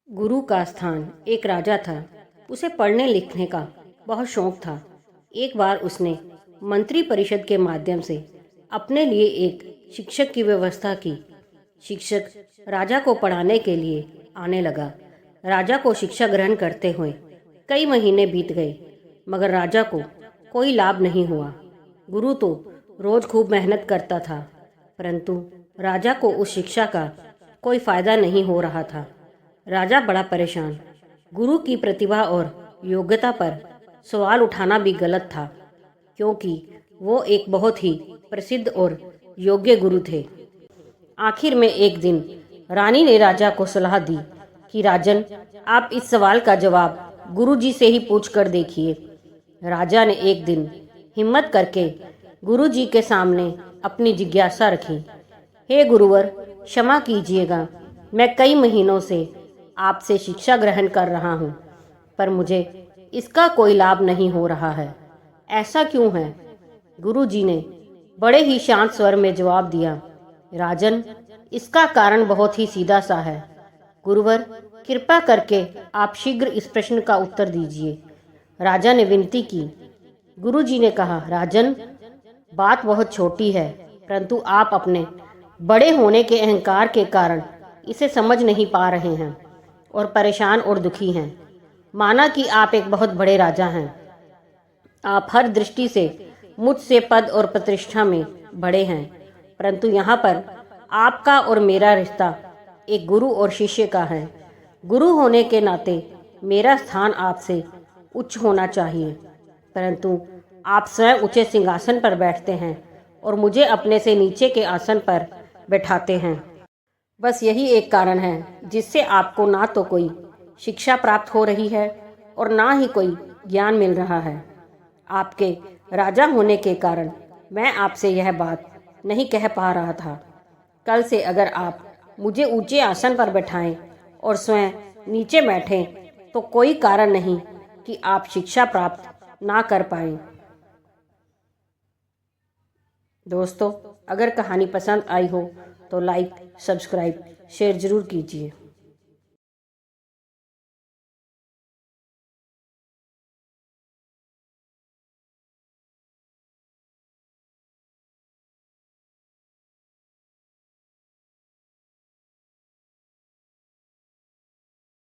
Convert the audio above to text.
गुरु का स्थान। एक राजा था। उसे पढ़ने लिखने का बहुत शौक था। एक बार उसने मंत्री परिषद के माध्यम से अपने लिए एक शिक्षक की व्यवस्था की। शिक्षक राजा को पढ़ाने के लिए आने लगा। राजा को शिक्षा ग्रहण करते हुए कई महीने बीत गए, मगर राजा को कोई लाभ नहीं हुआ। गुरु तो रोज खूब मेहनत करता था, परंतु राजा को उस शिक्षा का कोई फायदा नहीं हो रहा था। राजा बड़ा परेशान। गुरु की प्रतिभा और योग्यता पर सवाल उठाना भी गलत था, क्योंकि वो एक बहुत ही प्रसिद्ध और योग्य गुरु थे। आखिर में एक दिन रानी ने राजा को सलाह दी कि राजन, आप इस सवाल का जवाब गुरु जी से ही पूछ कर देखिए। राजा ने एक दिन हिम्मत करके गुरु जी के सामने अपनी जिज्ञासा रखी। हे गुरुवर, क्षमा कीजिएगा, मैं कई महीनों से आपसे शिक्षा ग्रहण कर रहा हूँ, पर मुझे इसका कोई लाभ नहीं हो रहा है। ऐसा क्यों है? गुरु जी ने बड़े ही शांत स्वर में जवाब दिया। राजन, इसका कारण बहुत ही सीधा सा है। गुरुवर, कृपा करके आप शीघ्र इस प्रश्न का उत्तर दीजिए। राजा ने विनती की। गुरु जी ने कहा, राजन, बात बहुत छोटी है, परंतु आप अपने बड़े होने के अहंकार के कारण इसे समझ नहीं पा रहे हैं और परेशान और दुखी हैं। माना कि आप एक बहुत बड़े राजा हैं। आप हर दृष्टि से मुझसे पद और प्रतिष्ठा में बड़े हैं, परंतु यहाँ पर आपका और मेरा रिश्ता एक गुरु और शिष्य का है। गुरु होने के नाते मेरा स्थान आपसे उच्च होना चाहिए, परंतु आप स्वयं ऊंचे सिंहासन पर बैठते हैं और मुझे अपने से नीचे के आसन पर बैठाते हैं। बस यही एक कारण है जिससे आपको ना तो कोई शिक्षा प्राप्त हो रही है और ना ही कोई ज्ञान मिल रहा है। आपके राजा होने के कारण मैं आपसे यह बात नहीं कह पा रहा था। कल से अगर आप मुझे ऊंचे आसन पर बैठाएं और स्वयं नीचे बैठें, तो कोई कारण नहीं कि आप शिक्षा प्राप्त ना कर पाएं। दोस्तों, अगर कहानी पसंद आई हो तो लाइक, सब्सक्राइब, शेयर ज़रूर कीजिए।